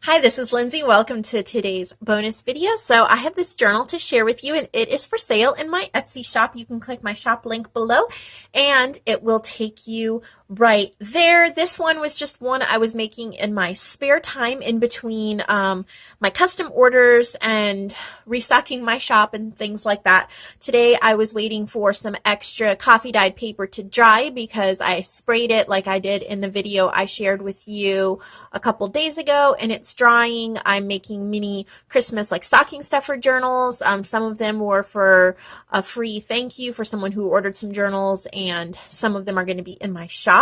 Hi, this is Lindsay. Welcome to today's bonus video. So I have this journal to share with you, and it is for sale in my Etsy shop. You can click my shop link below and it will take you right there. This one was just one I was making in my spare time in between my custom orders and restocking my shop and things like that. Today I was waiting for some extra coffee dyed paper to dry because I sprayed it like I did in the video I shared with you a couple days ago, and it's drying. I'm making mini Christmas like stocking stuffer journals. Some of them were for a free thank you for someone who ordered some journals, and some of them are going to be in my shop.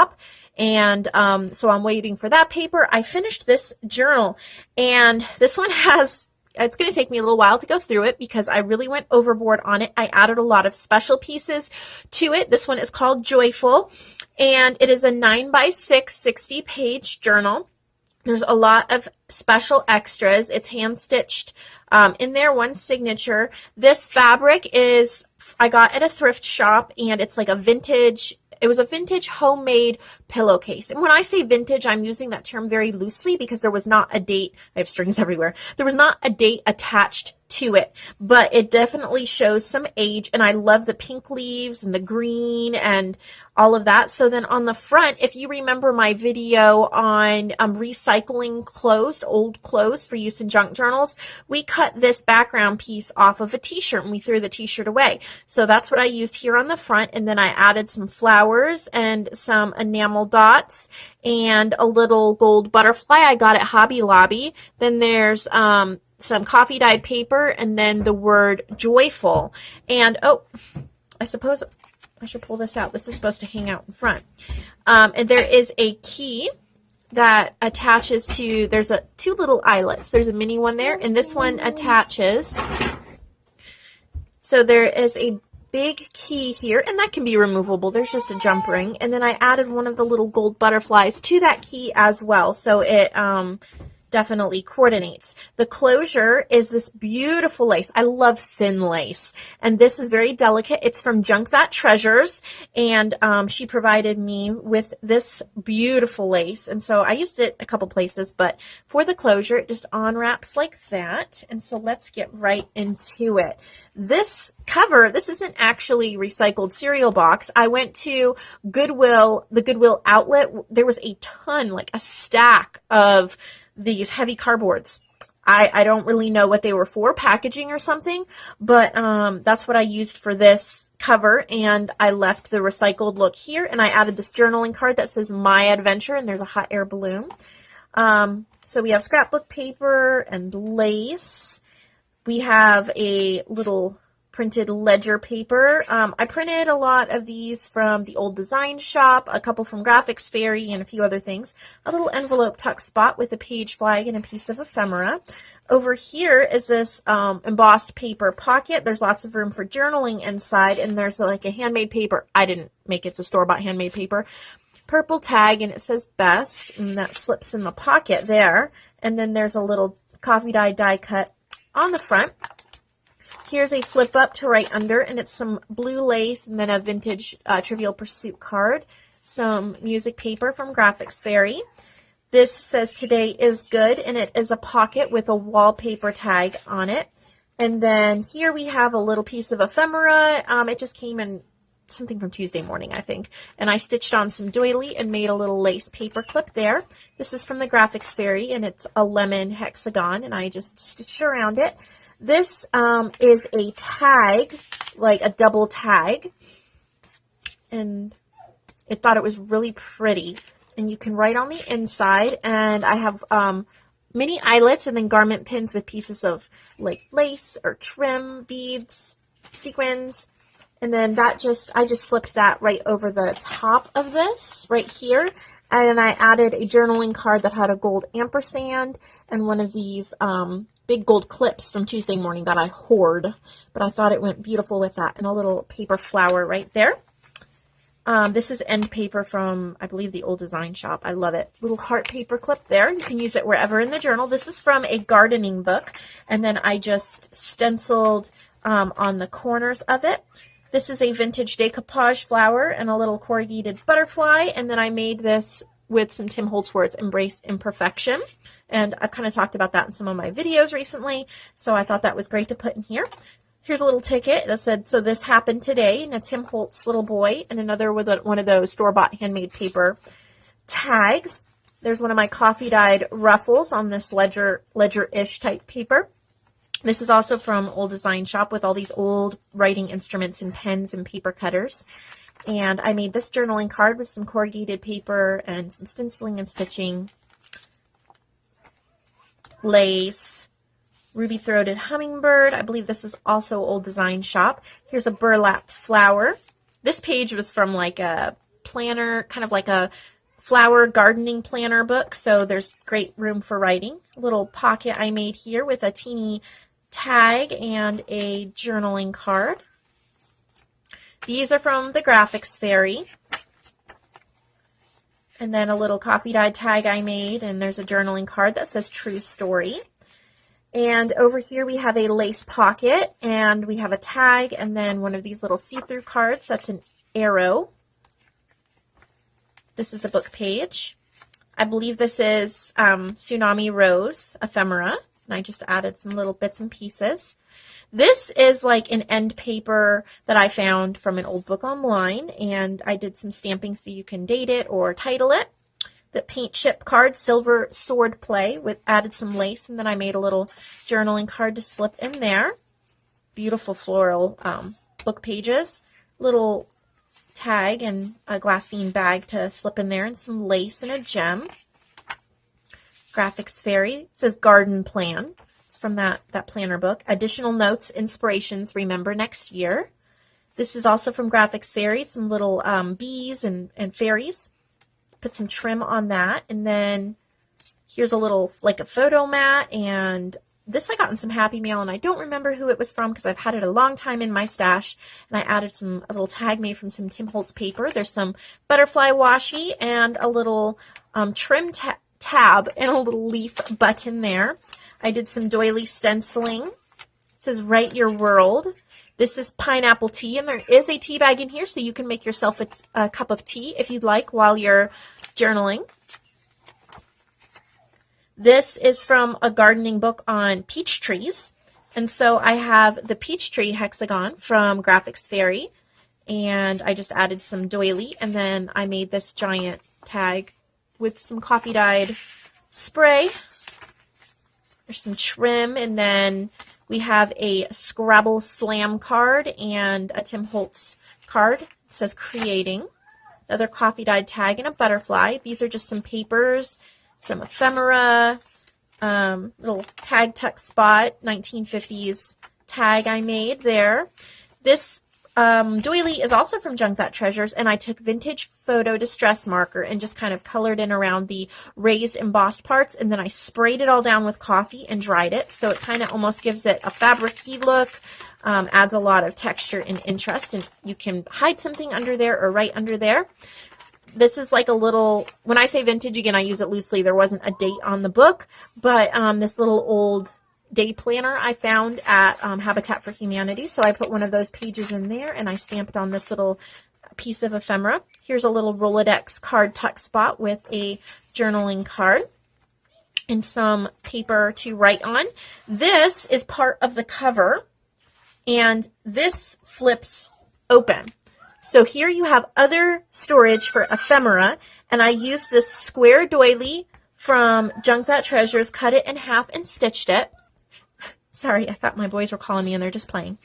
And so I'm waiting for that paper. I finished this journal, and this one has, it's going to take me a little while to go through it because I really went overboard on it. I added a lot of special pieces to it. This one is called Joyful, and it is a 9x6 60-page journal. There's a lot of special extras. It's hand stitched in there, one signature. This fabric is, I got at a thrift shop, and it's like a vintage, it was a vintage homemade pillowcase. And when I say vintage, I'm using that term very loosely because there was not a date. I have strings everywhere. There was not a date attached to it, but it definitely shows some age, and I love the pink leaves and the green and all of that. So then on the front, if you remember my video on recycling clothes, old clothes for use in junk journals, we cut this background piece off of a t-shirt and we threw the t-shirt away. So that's what I used here on the front, and then I added some flowers and some enamel dots and a little gold butterfly I got at Hobby Lobby. Then there's some coffee dyed paper, and then the word joyful. And oh, I suppose I should pull this out. This is supposed to hang out in front. And there is a key that attaches to, there's two little eyelets. There's a mini one there, and this one attaches. So there is a big key here, and that can be removable. There's just a jump ring. And then I added one of the little gold butterflies to that key as well. So it definitely coordinates. The closure is this beautiful lace. I love thin lace, and this is very delicate. It's from Junk That Treasures, and she provided me with this beautiful lace, and so I used it a couple places, but for the closure it just unwraps like that. And so let's get right into it. This cover, this isn't actually recycled cereal box. I went to Goodwill, the Goodwill outlet. There was a ton, like a stack of these heavy cardboards. I don't really know what they were for, packaging or something, but that's what I used for this cover, and I left the recycled look here, and I added this journaling card that says My Adventure, and there's a hot air balloon. So we have scrapbook paper and lace. We have a little printed ledger paper. I printed a lot of these from the old design shop, a couple from Graphics Fairy, and a few other things. A little envelope tuck spot with a page flag and a piece of ephemera. Over here is this embossed paper pocket. There's lots of room for journaling inside, and there's like a handmade paper. I didn't make it. It's a store-bought handmade paper. Purple tag, and it says Best, and that slips in the pocket there. And then there's a little coffee dye die cut on the front. Here's a flip up to right under, and it's some blue lace, and then a vintage Trivial Pursuit card, some music paper from Graphics Fairy. This says Today is Good, and it is a pocket with a wallpaper tag on it. And then here we have a little piece of ephemera. It just came in something from Tuesday morning, I think. And I stitched on some doily and made a little lace paper clip there. This is from the Graphics Fairy, and it's a lemon hexagon, and I just stitched around it. This is a tag, like a double tag, and I thought it was really pretty. And you can write on the inside, and I have mini eyelets and then garment pins with pieces of like lace or trim, beads, sequins. And then that I just slipped that right over the top of this right here. And I added a journaling card that had a gold ampersand and one of these big gold clips from Tuesday morning that I hoard, but I thought it went beautiful with that, and a little paper flower right there. This is end paper from, I believe, the old design shop. I love it. Little heart paper clip there. You can use it wherever in the journal. This is from a gardening book, and then I just stenciled on the corners of it. This is a vintage decoupage flower and a little corrugated butterfly, and then I made this with some Tim Holtzworth's Embrace Imperfection. And I've kind of talked about that in some of my videos recently, so I thought that was great to put in here. Here's a little ticket that said, "So this happened today," and a Tim Holtz little boy, and another with one of those store-bought handmade paper tags. There's one of my coffee-dyed ruffles on this ledger-ish type paper. This is also from Old Design Shop with all these old writing instruments and pens and paper cutters. And I made this journaling card with some corrugated paper and some stenciling and stitching, lace, ruby-throated hummingbird. I believe this is also Old Design Shop. Here's a burlap flower. This page was from like a planner, kind of like a flower gardening planner book, so there's great room for writing. A little pocket I made here with a teeny tag and a journaling card. These are from the Graphics Fairy. And then a little coffee dyed tag I made, and there's a journaling card that says True Story. And over here we have a lace pocket, and we have a tag, and then one of these little see-through cards. That's an arrow. This is a book page. I believe this is Tsunami Rose ephemera, and I just added some little bits and pieces. This is like an end paper that I found from an old book online, and I did some stamping so you can date it or title it. The paint chip card, Silver Sword Play, with added some lace, and then I made a little journaling card to slip in there. Beautiful floral book pages. Little tag and a glassine bag to slip in there, and some lace and a gem. Graphics Fairy. It says Garden Plan. It's from that planner book. Additional notes, inspirations, remember next year. This is also from Graphics Fairy. Some little bees and fairies. Put some trim on that. And then here's a little, like a photo mat. And this I got in some Happy Mail, and I don't remember who it was from because I've had it a long time in my stash. And I added a little tag made from some Tim Holtz paper. There's some butterfly washi and a little trim tab and a little leaf button there. I did some doily stenciling. It says Write Your World. This is pineapple tea, and there is a tea bag in here, so you can make yourself a cup of tea if you'd like while you're journaling. This is from a gardening book on peach trees, and so I have the peach tree hexagon from Graphics Fairy, and I just added some doily, and then I made this giant tag with some coffee dyed spray. There's some trim, and then we have a Scrabble Slam card and a Tim Holtz card. It says Creating. Another coffee dyed tag and a butterfly. These are just some papers, some ephemera, little tag tuck spot, 1950s tag I made there. This doily is also from Junk That Treasures, and I took vintage photo distress marker and just kind of colored in around the raised embossed parts, and then I sprayed it all down with coffee and dried it, so it kind of almost gives it a fabric-y look, adds a lot of texture and interest, and you can hide something under there or right under there. This is like a little, when I say vintage, again, I use it loosely. There wasn't a date on the book, but this little old day planner I found at Habitat for Humanity. So I put one of those pages in there, and I stamped on this little piece of ephemera. Here's a little Rolodex card tuck spot with a journaling card and some paper to write on. This is part of the cover, and this flips open. So here you have other storage for ephemera, and I used this square doily from Junk That Treasures, cut it in half and stitched it. Sorry, I thought my boys were calling me and they're just playing.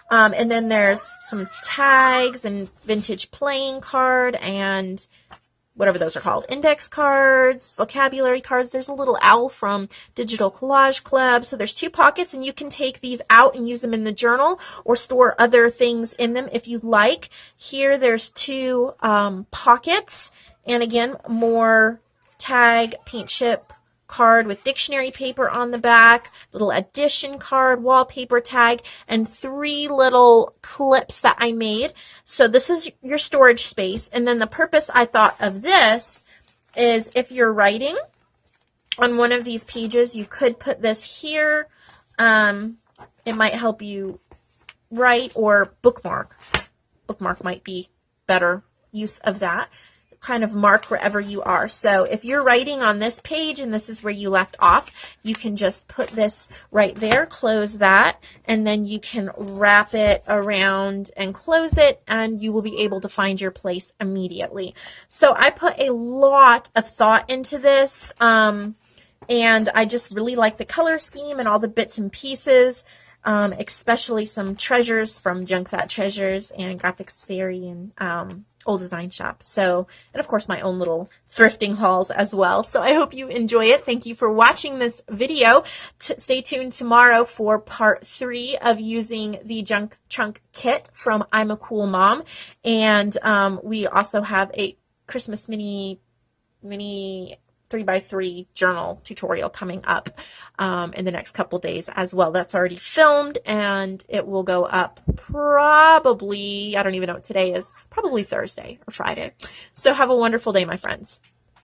And then there's some tags and vintage playing card and whatever those are called. Index cards, vocabulary cards. There's a little owl from DigitalCollageClub. So there's 2 pockets, and you can take these out and use them in the journal or store other things in them if you'd like. Here there's 2 pockets, and again, more tag, paint chip card with dictionary paper on the back, little addition card, wallpaper tag, and 3 little clips that I made. So this is your storage space. And then the purpose I thought of this is if you're writing on one of these pages, you could put this here. It might help you write or bookmark. Bookmark might be better use of that. kind of mark wherever you are. So if you're writing on this page and this is where you left off, you can just put this right there, close that, and then you can wrap it around and close it, and you will be able to find your place immediately. So I put a lot of thought into this, and I just really like the color scheme and all the bits and pieces. Especially some treasures from Junk That Treasures and Graphics Fairy and Old Design Shop. So, and of course my own little thrifting hauls as well. So I hope you enjoy it. Thank you for watching this video. Stay tuned tomorrow for part 3 of using the Junk Trunk kit from I'm a Cool Mom. And we also have a Christmas mini 3x3 journal tutorial coming up in the next couple days as well. That's already filmed and it will go up probably, I don't even know what today is, probably Thursday or Friday. So have a wonderful day, my friends.